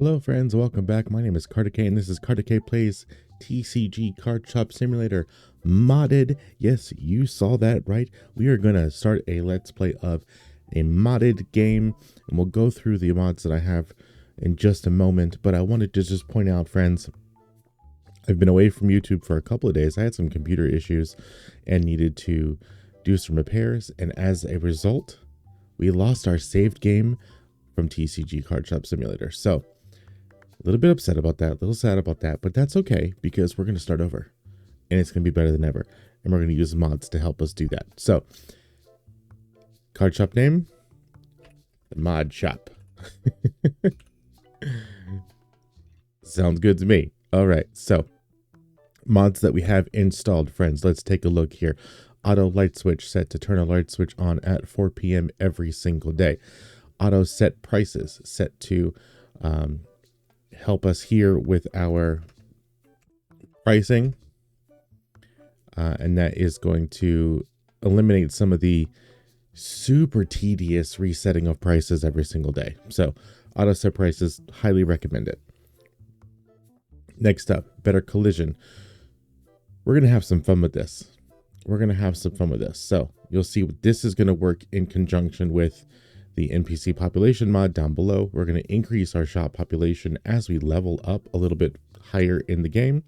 Hello friends, welcome back. My name is Carter K and this is Carter K Plays TCG Card Shop Simulator modded. Yes, you saw that right. We are going to start a let's play of a modded game and we'll go through the mods that I have in just a moment. But I wanted to just point out, friends, I've been away from YouTube for a couple of days. I had some computer issues and needed to do some repairs, and as a result, we lost our saved game from TCG Card Shop Simulator. So a little bit upset about that, a little sad about that, but that's okay because we're going to start over and it's going to be better than ever. And we're going to use mods to help us do that. So, card shop name, the mod shop. Sounds good to me. All right. So, mods that we have installed, friends. Let's take a look here. Auto light switch set to turn a light switch on at 4 p.m. every single day. Auto set prices set to help us here with our pricing, and that is going to eliminate some of the super tedious resetting of prices every single day. So auto set prices, highly recommend it. Next up, better collision. We're going to have some fun with this. So you'll see this is going to work in conjunction with the NPC population mod down below. We're going to increase our shop population as we level up a little bit higher in the game.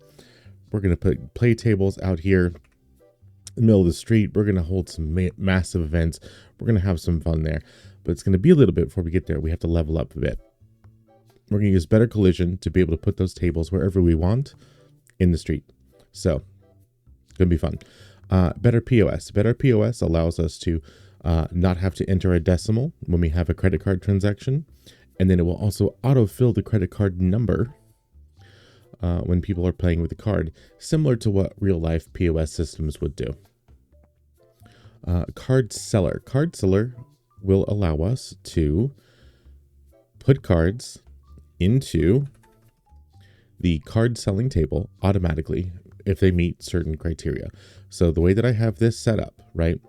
We're going to put play tables out here in the middle of the street. We're going to hold some massive events. We're going to have some fun there, but it's going to be a little bit before we get there. We have to level up a bit. We're going to use better collision to be able to put those tables wherever we want in the street. So it's going to be fun. Better POS. Better POS allows us to not have to enter a decimal when we have a credit card transaction. And then it will also autofill the credit card number when people are playing with the card, similar to what real life POS systems would do. Card seller. Card seller will allow us to put cards into the card selling table automatically if they meet certain criteria. So the way that I have this set up, right,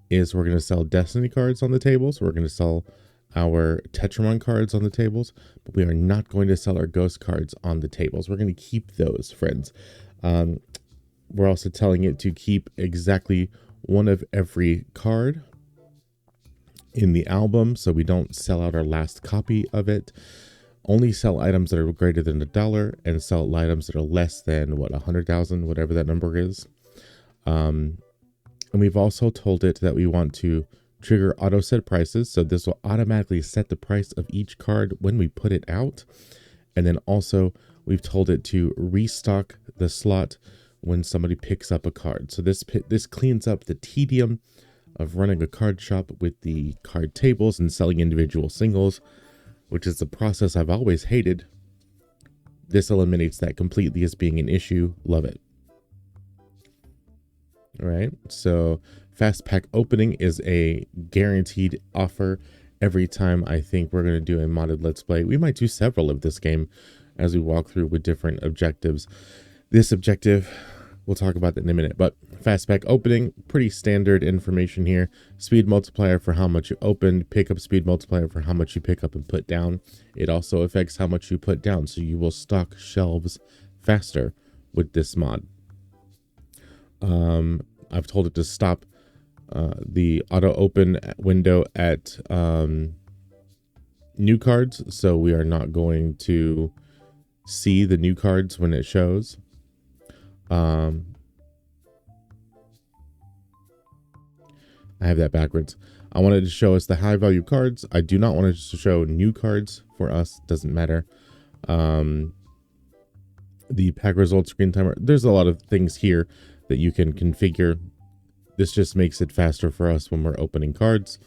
is we're going to sell Destiny cards on the tables. We're going to sell our Tetramon cards on the tables, but we are not going to sell our Ghost cards on the tables. We're going to keep those, friends. We're also telling it to keep exactly one of every card in the album, so we don't sell out our last copy of it. Only sell items that are greater than $1 and sell items that are less than, 100,000, whatever that number is. And we've also told it that we want to trigger auto set prices. So this will automatically set the price of each card when we put it out. And then also we've told it to restock the slot when somebody picks up a card. So this cleans up the tedium of running a card shop with the card tables and selling individual singles, which is a process I've always hated. This eliminates that completely as being an issue. Love it. All right, so fast pack opening is a guaranteed offer every time. I think we're going to do a modded let's play. We might do several of this game as we walk through with different objectives. This objective, we'll talk about that in a minute, but fast pack opening, pretty standard information here. Speed multiplier for how much you opened, pickup speed multiplier for how much you pick up and put down. It also affects how much you put down, so you will stock shelves faster with this mod. I've told it to stop the auto open window at new cards, so we are not going to see the new cards when it shows. I have that backwards. I wanted to show us the high value cards. I do not want it to show new cards for us. Doesn't matter. The pack results screen timer. There's a lot of things here that you can configure. This just makes it faster for us when we're opening cards.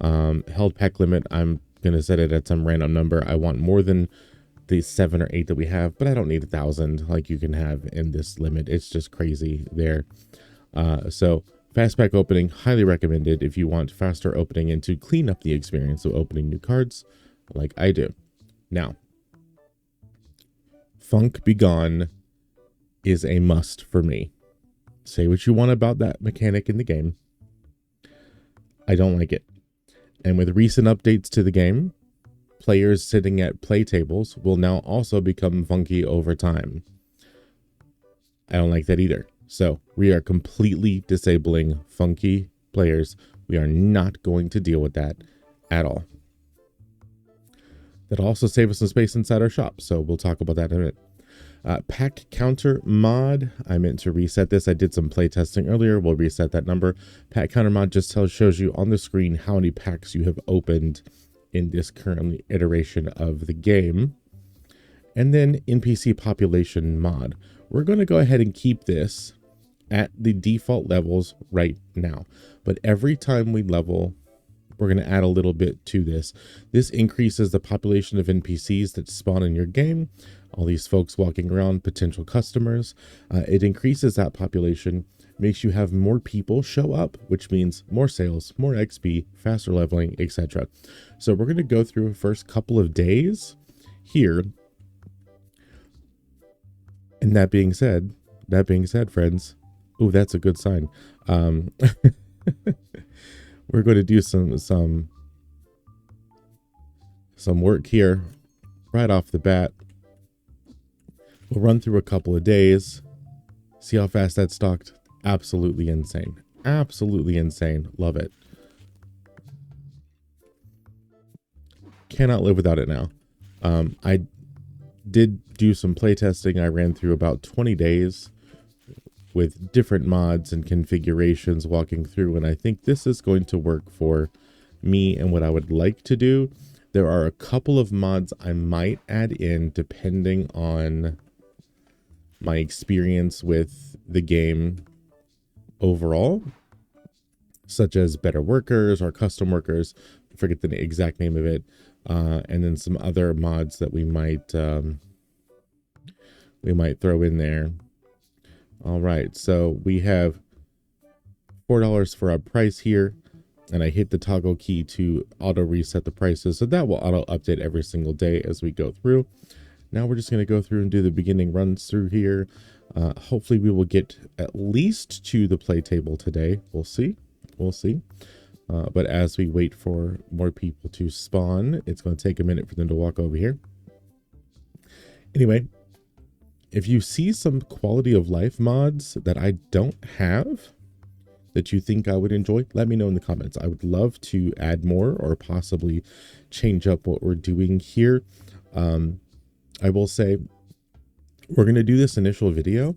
Held pack limit, I'm going to set it at some random number. I want more than the 7 or 8 that we have, but I don't need 1,000 like you can have in this limit. It's just crazy there. So fast pack opening, highly recommended if you want faster opening and to clean up the experience of opening new cards like I do. Now, Funk Be Gone is a must for me. Say what you want about that mechanic in the game. I don't like it. And with recent updates to the game, players sitting at play tables will now also become funky over time. I don't like that either. So we are completely disabling funky players. We are not going to deal with that at all. That'll also save us some space inside our shop. So we'll talk about that in a minute. Pack counter mod. I meant to reset this. I did some play testing earlier. We'll reset that number. Pack counter mod just shows you on the screen how many packs you have opened in this current iteration of the game. And then NPC population mod. We're going to go ahead and keep this at the default levels right now. But every time we level, we're going to add a little bit to this. This increases the population of NPCs that spawn in your game. All these folks walking around, potential customers. It increases that population, makes you have more people show up, which means more sales, more XP, faster leveling, etc. So we're going to go through the first couple of days here. And that being said, friends, ooh, that's a good sign. We're going to do some work here right off the bat. We'll run through a couple of days, see how fast that's stocked. Absolutely insane. Absolutely insane. Love it. Cannot live without it now. I did do some playtesting. I ran through about 20 days with different mods and configurations walking through, and I think this is going to work for me and what I would like to do. There are a couple of mods I might add in depending on my experience with the game overall, such as better workers or custom workers. I forget the exact name of it. And then some other mods that we might throw in there. All right, so we have $4 for our price here, and I hit the toggle key to auto reset the prices. So that will auto update every single day as we go through. Now we're just going to go through and do the beginning runs through here. Hopefully we will get at least to the play table today. We'll see. We'll see. But as we wait for more people to spawn, it's going to take a minute for them to walk over here. Anyway, if you see some quality of life mods that I don't have that you think I would enjoy, let me know in the comments. I would love to add more or possibly change up what we're doing here. I will say we're going to do this initial video.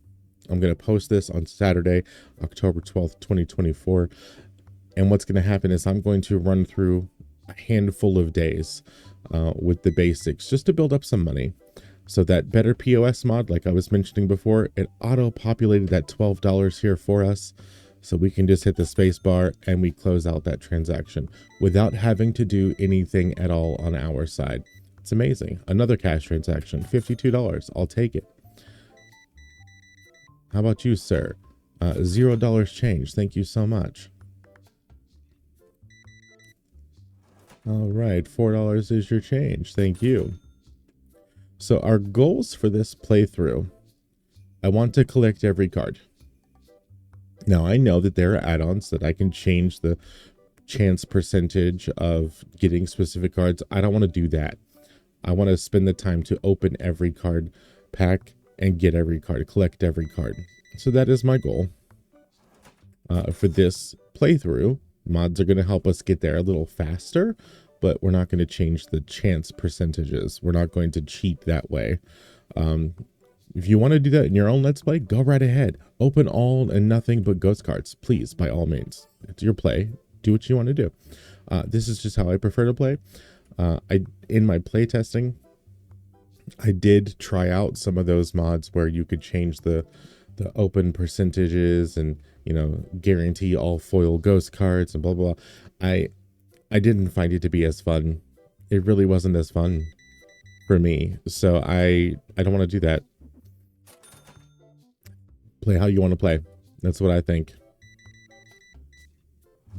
I'm going to post this on Saturday, October 12th, 2024. And what's going to happen is I'm going to run through a handful of days with the basics just to build up some money. So that better POS mod, like I was mentioning before, it auto-populated that $12 here for us. So we can just hit the space bar and we close out that transaction without having to do anything at all on our side. It's amazing. Another cash transaction, $52. I'll take it. How about you, sir? $0 change. Thank you so much. All right, $4 is your change. Thank you. So our goals for this playthrough, I want to collect every card. Now I know that there are add-ons that I can change the chance percentage of getting specific cards. I don't want to do that. I want to spend the time to open every card pack and get every card, collect every card. So that is my goal for this playthrough. Mods are going to help us get there a little faster, but we're not going to change the chance percentages. We're not going to cheat that way. If you want to do that in your own Let's Play, go right ahead. Open all and nothing but ghost cards, please, by all means. It's your play. Do what you want to do. This is just how I prefer to play. In my play testing, I did try out some of those mods where you could change the open percentages and, you know, guarantee all foil ghost cards and blah, blah, blah. I didn't find it to be as fun. It really wasn't as fun for me. So I don't want to do that. Play how you want to play. That's what I think.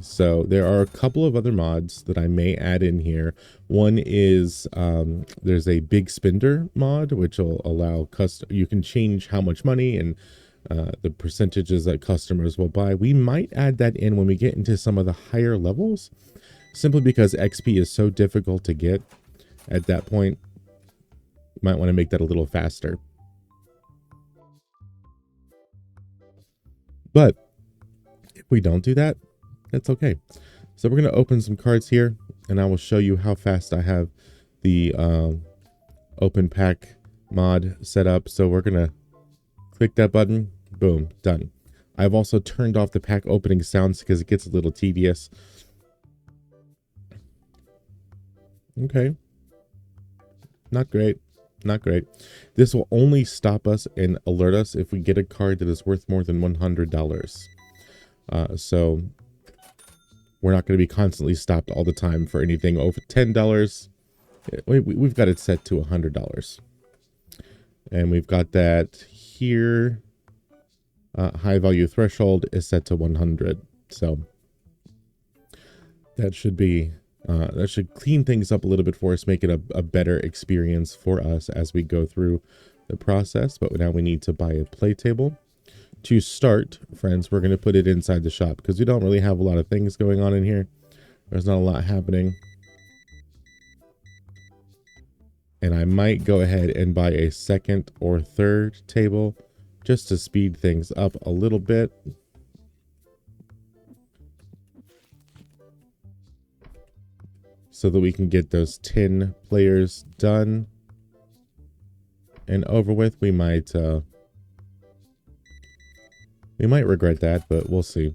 So there are a couple of other mods that I may add in here. One is there's a big spender mod, which will allow you can change how much money and the percentages that customers will buy. We might add that in when we get into some of the higher levels, simply because XP is so difficult to get at that point, you might want to make that a little faster. But if we don't do that, that's okay. So we're going to open some cards here, and I will show you how fast I have the open pack mod set up. So we're going to click that button. Boom, done. I've also turned off the pack opening sounds because it gets a little tedious. Okay. Not great. Not great. This will only stop us and alert us if we get a card that is worth more than $100. So we're not going to be constantly stopped all the time for anything over $10. We've got it set to $100. And we've got that here. High value threshold is set to 100. So that should be that should clean things up a little bit for us, make it a better experience for us as we go through the process. But now we need to buy a play table. To start, friends, we're going to put it inside the shop because we don't really have a lot of things going on in here. There's not a lot happening. And I might go ahead and buy a second or third table just to speed things up a little bit. So that we can get those 10 players done and over with. We might regret that, but we'll see.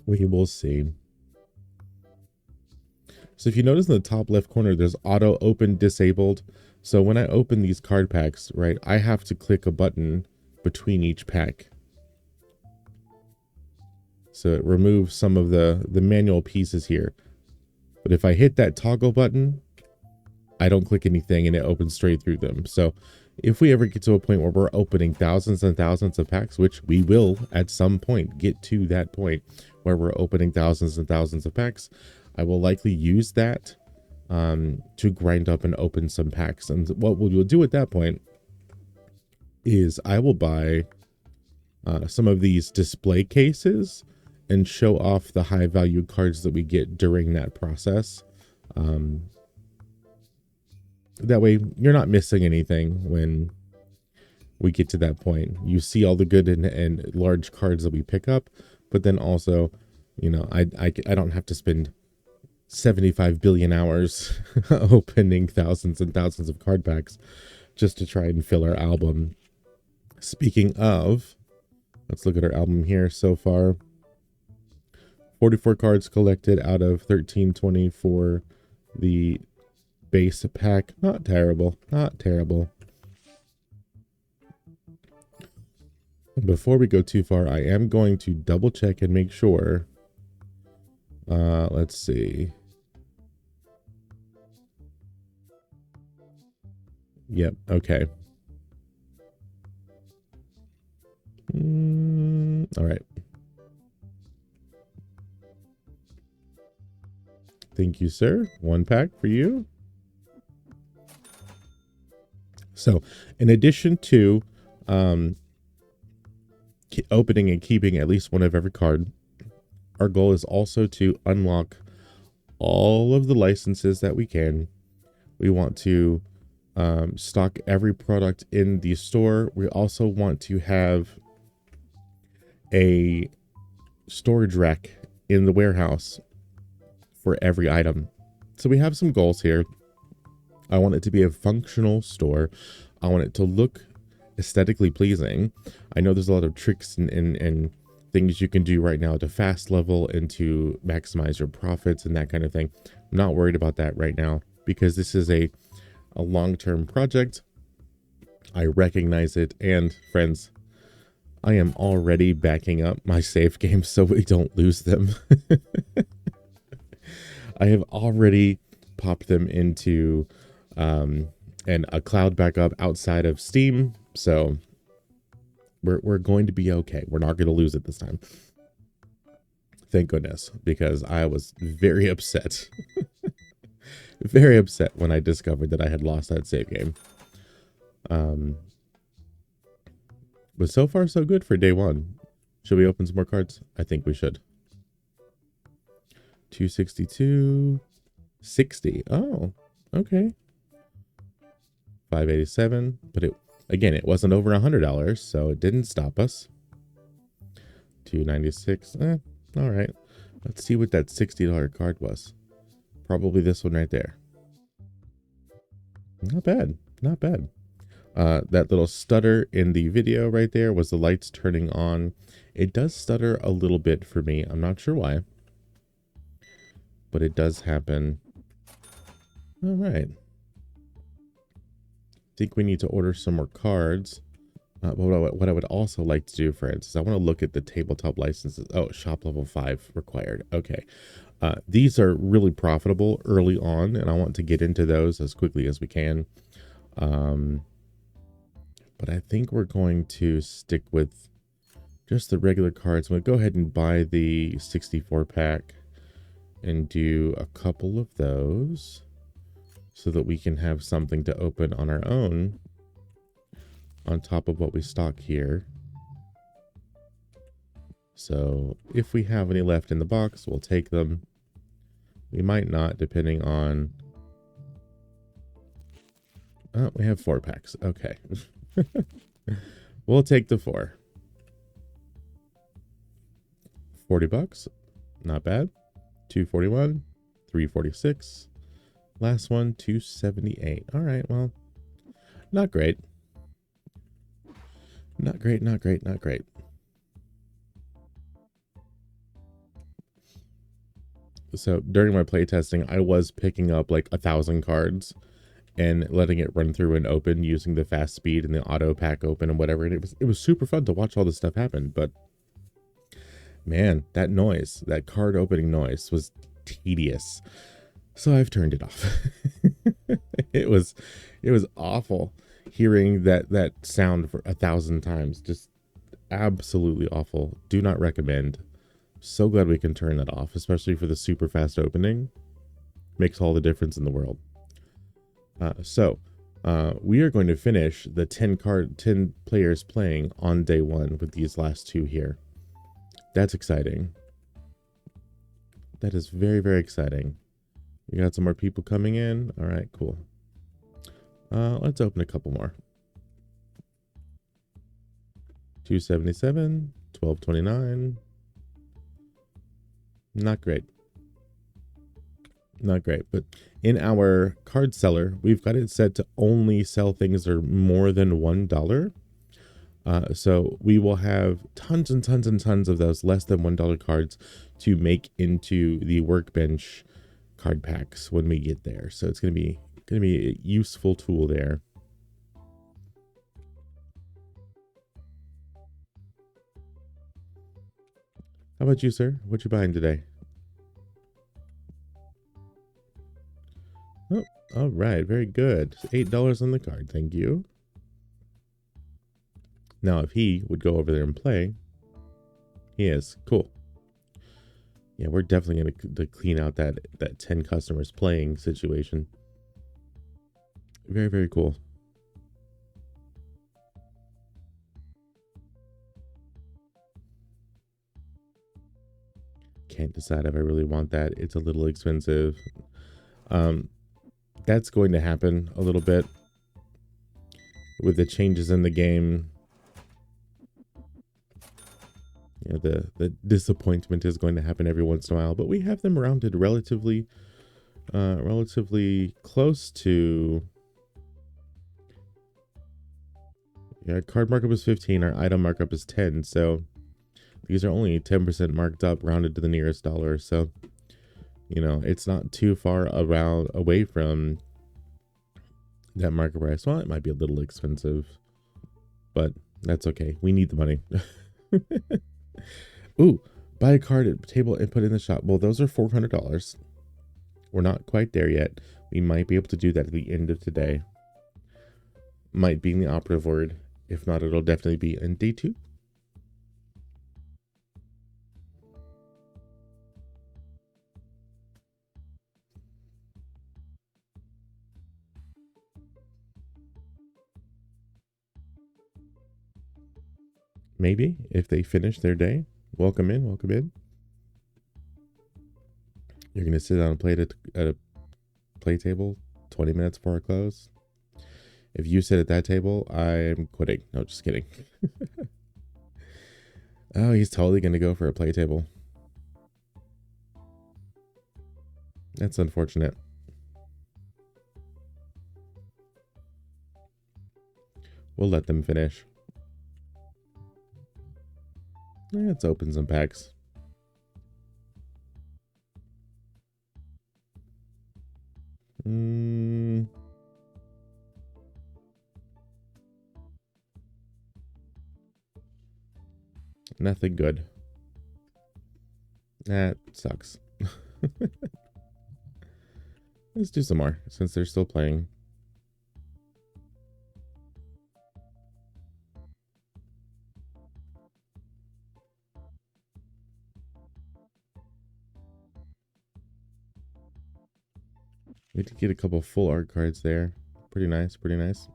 We will see. So if you notice in the top left corner, there's auto open disabled. So when I open these card packs, right, I have to click a button between each pack. So it removes some of the manual pieces here. But if I hit that toggle button, I don't click anything and it opens straight through them. So if we ever get to a point where we're opening thousands and thousands of packs, which we will at some point get to that point where we're opening thousands and thousands of packs, I will likely use that to grind up and open some packs. And what we'll do at that point is I will buy some of these display cases and show off the high value cards that we get during that process. That way you're not missing anything when we get to that point. You see all the good and large cards that we pick up, but then also, you know, I don't have to spend 75 billion hours opening thousands and thousands of card packs just to try and fill our album. Speaking of, let's look at our album here so far. 44 cards collected out of 1320 for the base pack. Not terrible. Not terrible. Before we go too far, I am going to double check and make sure. Let's see. Yep. Okay. All right. Thank you, sir. One pack for you. So, in addition to opening and keeping at least one of every card, our goal is also to unlock all of the licenses that we can. We want to stock every product in the store. We also want to have a storage rack in the warehouse for every item. So we have some goals here. I want it to be a functional store. I want it to look aesthetically pleasing. I know there's a lot of tricks and things you can do right now to fast level and to maximize your profits and that kind of thing. I'm not worried about that right now because this is a long-term project. I recognize it, and friends, I am already backing up my save games so we don't lose them. I have already popped them into a cloud backup outside of Steam, so we're going to be okay. We're not going to lose it this time. Thank goodness, because I was very upset. Very upset when I discovered that I had lost that save game. But so far so good for day one. Should we open some more cards? I think we should. 262, 60. Oh, okay. 587, but it wasn't over $100, so it didn't stop us. 296. All right. Let's see what that $60 card was. Probably this one right there. Not bad. Not bad. That little stutter in the video right there was the lights turning on. It does stutter a little bit for me. I'm not sure why, but it does happen. All right. I think we need to order some more cards. What I would also like to do, friends, is I want to look at the tabletop licenses. Oh, shop level 5 required. Okay. These are really profitable early on, and I want to get into those as quickly as we can. But I think we're going to stick with just the regular cards. I'm going to go ahead and buy the 64 pack and do a couple of those so that we can have something to open on our own on top of what we stock here. So if we have any left in the box, we'll take them. We might not, depending on... Oh, we have 4 packs. Okay. We'll take the 4. 40 bucks. Not bad. 241. 346. Last one, 278. All right, well, not great. Not great, not great, not great. So during my playtesting, I was picking up like 1,000 cards and letting it run through and open using the fast speed and the auto pack open and whatever. And it was super fun to watch all this stuff happen. But man, that noise, that card opening noise was tedious. So I've turned it off. It was awful hearing that sound for 1,000 times. Just absolutely awful. Do not recommend. So glad we can turn that off, especially for the super fast opening. Makes all the difference in the world. We are going to finish the 10 players playing on day 1 with these last 2 here. That's exciting. That is very, very exciting. We got some more people coming in. All right, cool. Let's open a couple more. 277, 1229. Not great. Not great, but in our card seller, we've got it set to only sell things that are more than $1. So we will have tons and tons and tons of those less than $1 cards to make into the workbench card packs when we get there. So it's going to be a useful tool there. How about you, sir? What you buying today? Oh, all right. Very good. $8 on the card. Thank you. Now, if he would go over there and play, he is. Cool. Yeah, we're definitely going to clean out that 10 customers playing situation. Very, very cool. Can't decide if I really want that. It's a little expensive. That's going to happen a little bit with the changes in the game. You know, the disappointment is going to happen every once in a while, but we have them rounded relatively close to. Yeah, card markup is 15. Our item markup is 10. So these are only 10% marked up, rounded to the nearest dollar. So, you know, it's not too far away from that market price. Well, it might be a little expensive, but that's okay. We need the money. Ooh, buy a card at table and put it in the shop. Well, those are $400. We're not quite there yet. We might be able to do that at the end of today. Might be in the operative word. If not, it'll definitely be in day 2. Maybe if they finish their day. Welcome in, welcome in. You're gonna sit down and play it at play table 20 minutes before I close. If you sit at that table, I'm quitting. No, just kidding. Oh, he's totally going to go for a play table. That's unfortunate. We'll let them finish. Let's open some packs. Nothing good. That sucks. Let's do some more since they're still playing. We did get a couple full art cards there. Pretty nice, pretty nice.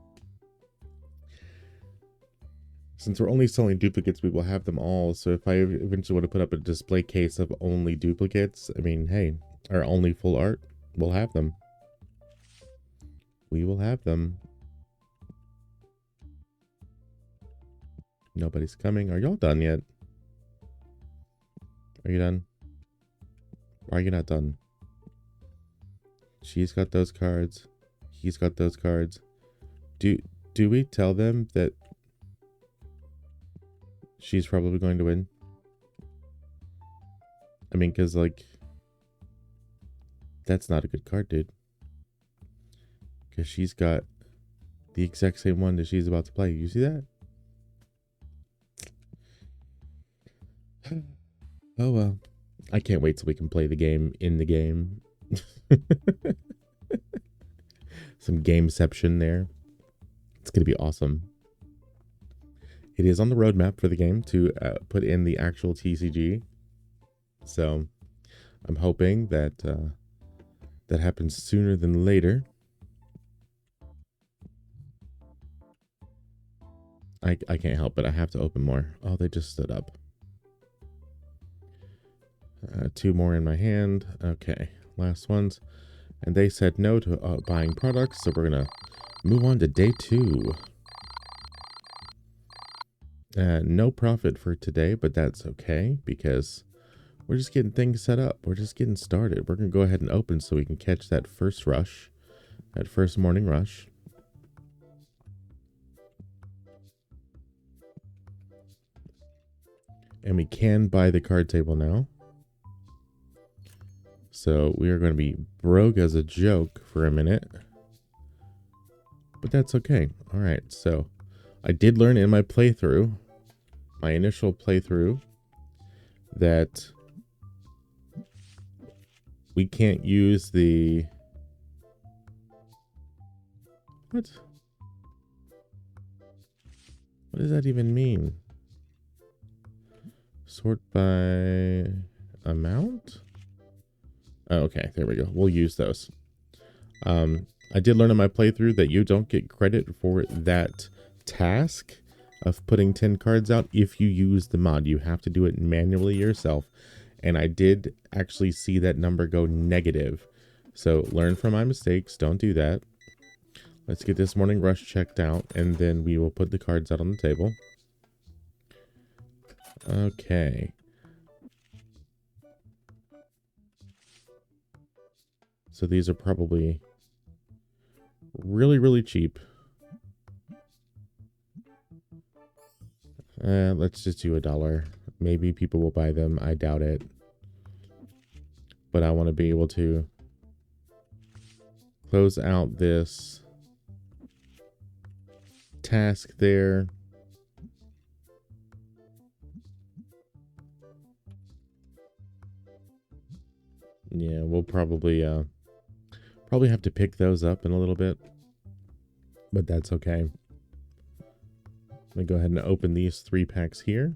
Since we're only selling duplicates, we will have them all. So if I eventually want to put up a display case of only duplicates, I mean, hey, or only full art, we'll have them. We will have them. Nobody's coming. Are y'all done yet? Are you done? Why are you not done? She's got those cards. He's got those cards. Do we tell them that she's probably going to win? I mean, because, like, that's not a good card, dude. Because she's got the exact same one that she's about to play. You see that? Oh, well. I can't wait till we can play the game in the game. Some gameception there. It's going to be awesome. It is on the roadmap for the game to put in the actual TCG. So I'm hoping that that happens sooner than later. I can't help it. I have to open more. Oh, they just stood up. 2 more in my hand. Okay, last ones. And they said no to buying products, so we're going to move on to day 2. No profit for today, but that's okay because we're just getting things set up. We're just getting started. We're going to go ahead and open so we can catch that first rush, that first morning rush. And we can buy the card table now. So we are going to be broke as a joke for a minute. But that's okay. All right, so I did learn in my playthrough, my initial playthrough, that we can't use the... What? What does that even mean? Sort by amount? Oh, okay, there we go. We'll use those. I did learn in my playthrough that you don't get credit for that task of putting 10 cards out if you use the mod. You have to do it manually yourself. And I did actually see that number go negative. So learn from my mistakes. Don't do that. Let's get this morning rush checked out, and then we will put the cards out on the table. Okay. So these are probably really, really cheap. Let's just do $1. Maybe people will buy them. I doubt it. But I want to be able to close out this task there. Yeah, we'll probably have to pick those up in a little bit, but that's okay. Let me go ahead and open these 3 packs here.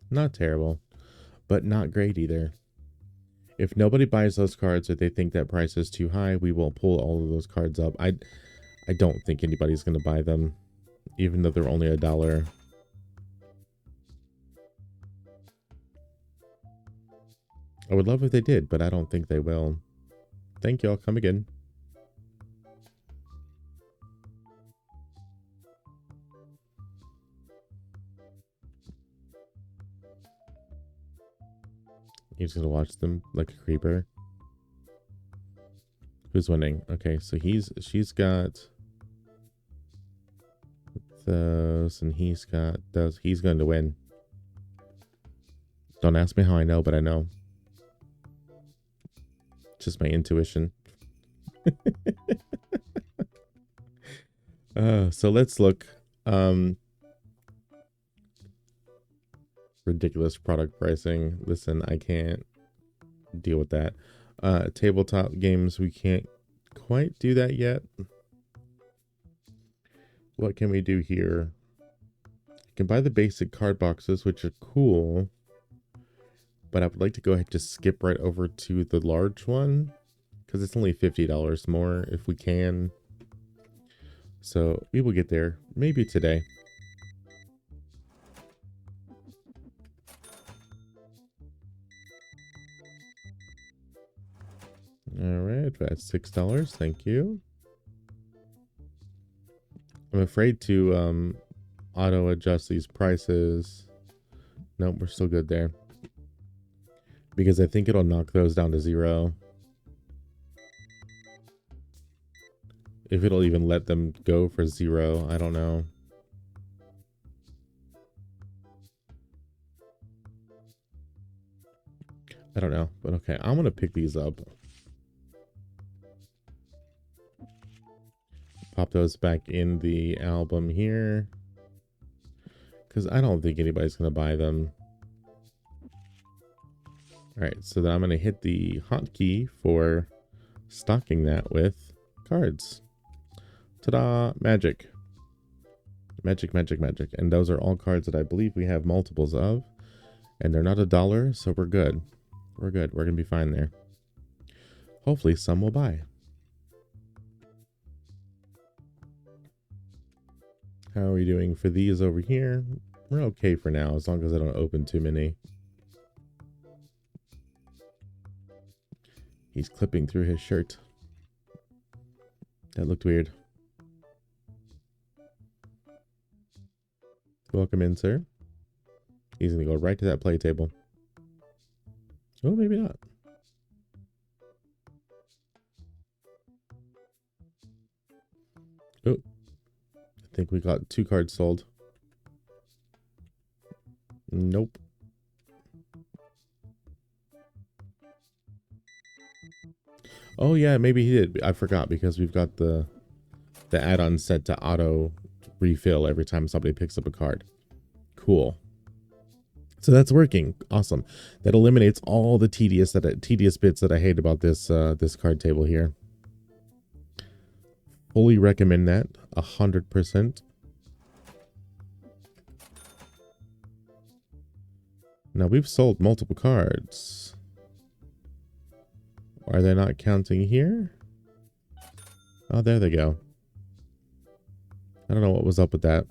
Not terrible, but not great either. If nobody buys those cards or they think that price is too high, we will pull all of those cards up. I don't think anybody's going to buy them, even though they're only $1. I would love if they did, but I don't think they will. Thank you. I'll come again. You're just gonna watch them like a creeper. Who's winning? Okay, so she's got those, and he's got those. He's going to win. Don't ask me how I know, but I know. Just my intuition. So let's look. Ridiculous product pricing. Listen, I can't deal with that. Tabletop games, we can't quite do that yet. What can we do here? You can buy the basic card boxes, which are cool. But I would like to go ahead and just skip right over to the large one, because it's only $50 more if we can. So we will get there maybe today. All right, that's $6. Thank you. I'm afraid to auto adjust these prices. Nope, we're still good there, because I think it'll knock those down to 0. If it'll even let them go for 0, I don't know. I don't know, but okay, I'm gonna pick these up. Pop those back in the album here, because I don't think anybody's gonna buy them. All right, so then I'm gonna hit the hotkey for stocking that with cards. Ta-da! Magic. Magic, magic, magic. And those are all cards that I believe we have multiples of. And they're not $1, so we're good. We're good. We're going to be fine there. Hopefully some will buy. How are we doing for these over here? We're okay for now, as long as I don't open too many. He's clipping through his shirt. That looked weird. Welcome in, sir. He's going to go right to that play table. Oh, maybe not. Oh, I think we got 2 cards sold. Nope. Oh yeah, maybe he did. I forgot, because we've got the add-on set to auto refill every time somebody picks up a card. Cool. So that's working. Awesome. That eliminates all the tedious bits that I hate about this this card table here. Fully recommend that 100%. Now we've sold multiple cards. Are they not counting here? Oh, there they go. I don't know what was up with that.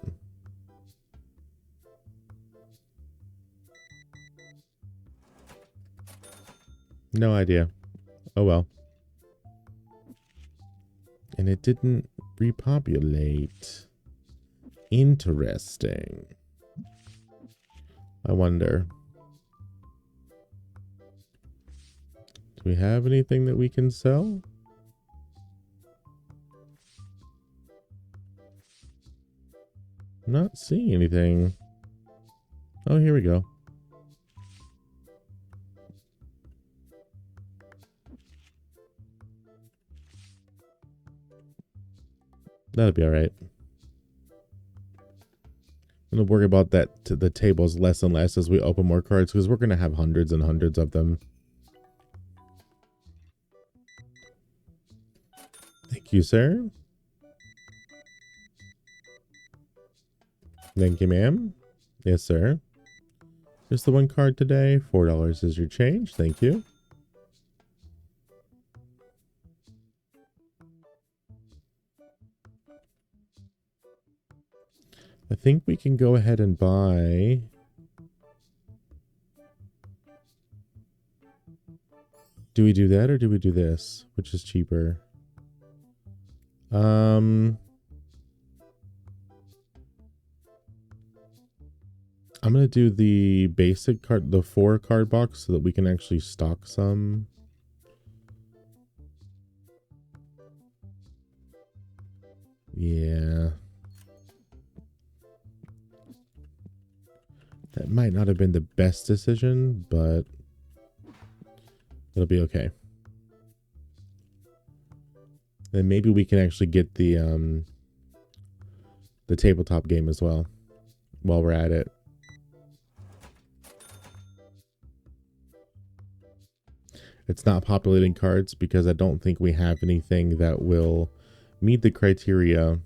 No idea. Oh well. And it didn't repopulate. Interesting. I wonder. Do we have anything that we can sell? Not seeing anything. Oh, here we go. That'll be all right. I'm gonna worry about that to the tables less and less as we open more cards, because we're gonna have hundreds and hundreds of them. Thank you, sir. Thank you, ma'am. Yes, sir. Just the 1 card today. $4 is your change. Thank you. I think we can go ahead and buy Do we do that or do we do this? Which is cheaper? I'm gonna do the basic card, the 4 card box, so that we can actually stock some. Yeah. That might not have been the best decision, but it'll be okay. And maybe we can actually get the tabletop game as well while we're at it. It's not populating cards because I don't think we have anything that will meet the criteria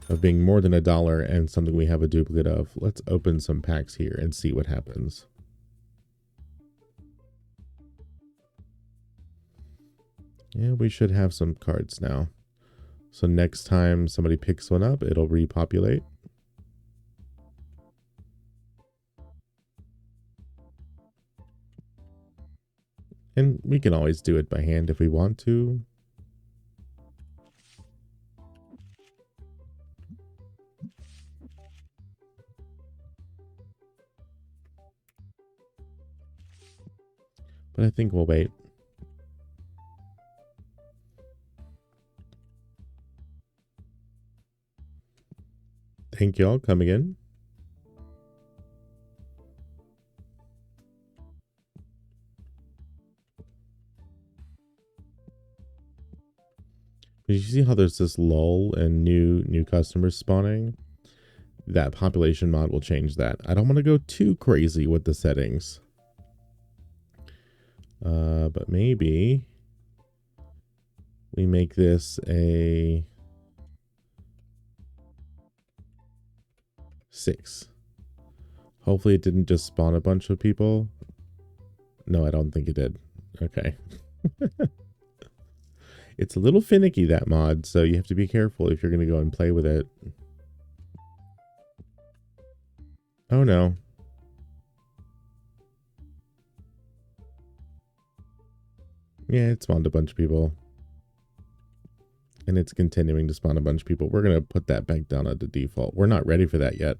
of being more than $1 and something we have a duplicate of. Let's open some packs here and see what happens. Yeah, we should have some cards now. So next time somebody picks one up, it'll repopulate. And we can always do it by hand if we want to. But I think we'll wait. Thank y'all coming in. Did you see how there's this lull and new customers spawning? That population mod will change that. I don't want to go too crazy with the settings. But maybe we make this a 6. Hopefully it didn't just spawn a bunch of people. No, I don't think it did. Okay. It's a little finicky, that mod, so you have to be careful if you're going to go and play with it. Oh no. Yeah, it spawned a bunch of people. And it's continuing to spawn a bunch of people. We're going to put that back down at the default. We're not ready for that yet.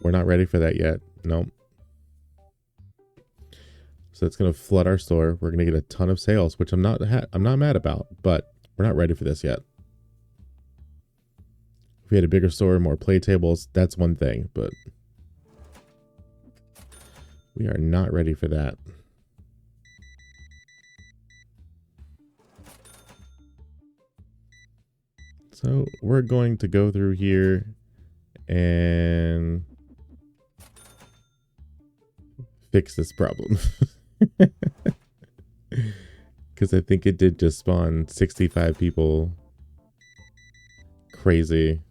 We're not ready for that yet. Nope. So it's going to flood our store. We're going to get a ton of sales, which I'm not mad about, but we're not ready for this yet. If we had a bigger store, more play tables, that's one thing, but we are not ready for that. So we're going to go through here and fix this problem. Because I think it did just spawn 65 people. Crazy.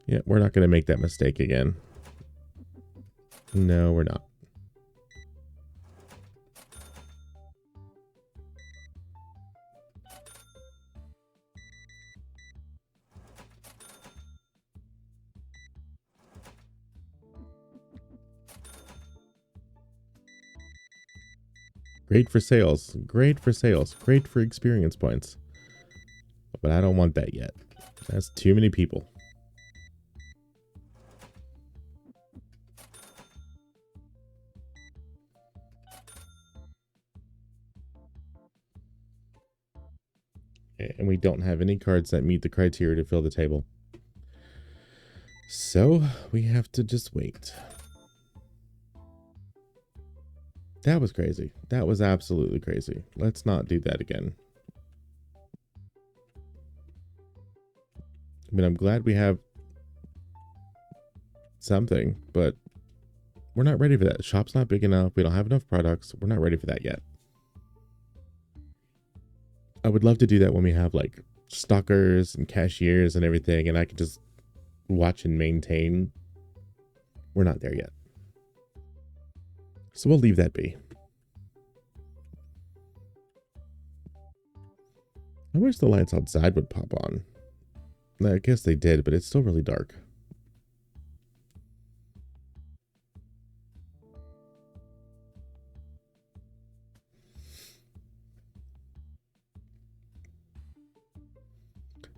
Yeah, we're not going to make that mistake again. No, we're not. Great for sales. Great for sales. Great for experience points. But I don't want that yet. That's too many people. And we don't have any cards that meet the criteria to fill the table. So we have to just wait. That was crazy. That was absolutely crazy. Let's not do that again. I mean, I'm glad we have something, but we're not ready for that. The shop's not big enough. We don't have enough products. We're not ready for that yet. I would love to do that when we have like stockers and cashiers and everything, and I can just watch and maintain. We're not there yet. So we'll leave that be. I wish the lights outside would pop on. I guess they did, but it's still really dark.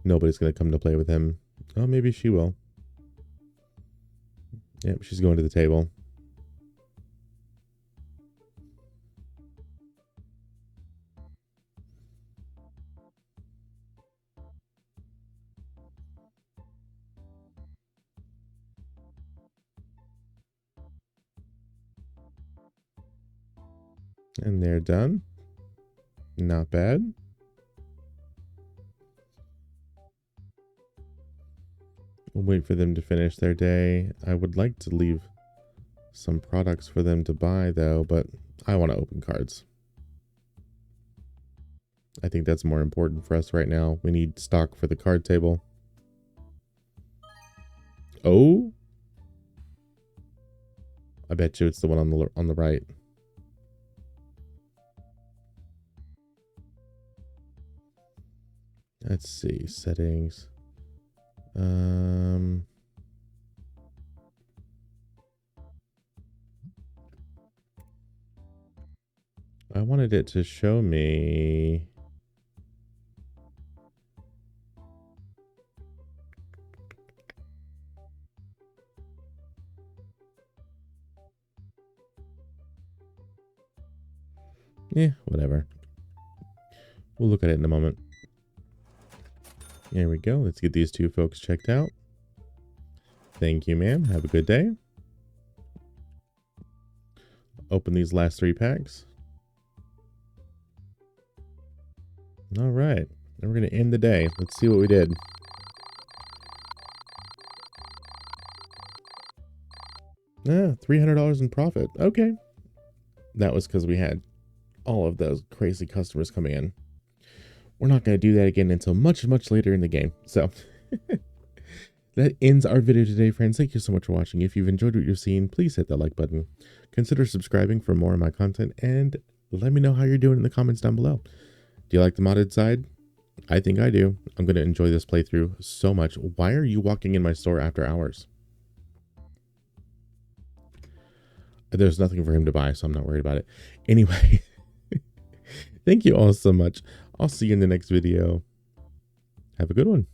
Nobody's going to come to play with him. Oh, maybe she will. Yep, she's going to the table. And they're done. Not bad. We'll wait for them to finish their day. I would like to leave some products for them to buy, though, but I want to open cards. I think that's more important for us right now. We need stock for the card table. Oh, I bet you it's the one on the right. Let's see, settings. I wanted it to show me. Yeah, whatever. We'll look at it in a moment. There we go. Let's get these two folks checked out. Thank you, ma'am. Have a good day. Open these last 3 packs. All right. Then we're going to end the day. Let's see what we did. $300 in profit. Okay. That was because we had all of those crazy customers coming in. We're not going to do that again until much, much later in the game. So that ends our video today, friends. Thank you so much for watching. If you've enjoyed what you've seen, please hit that like button. Consider subscribing for more of my content, and let me know how you're doing in the comments down below. Do you like the modded side? I think I do. I'm going to enjoy this playthrough so much. Why are you walking in my store after hours? There's nothing for him to buy, so I'm not worried about it. Anyway, thank you all so much. I'll see you in the next video. Have a good one.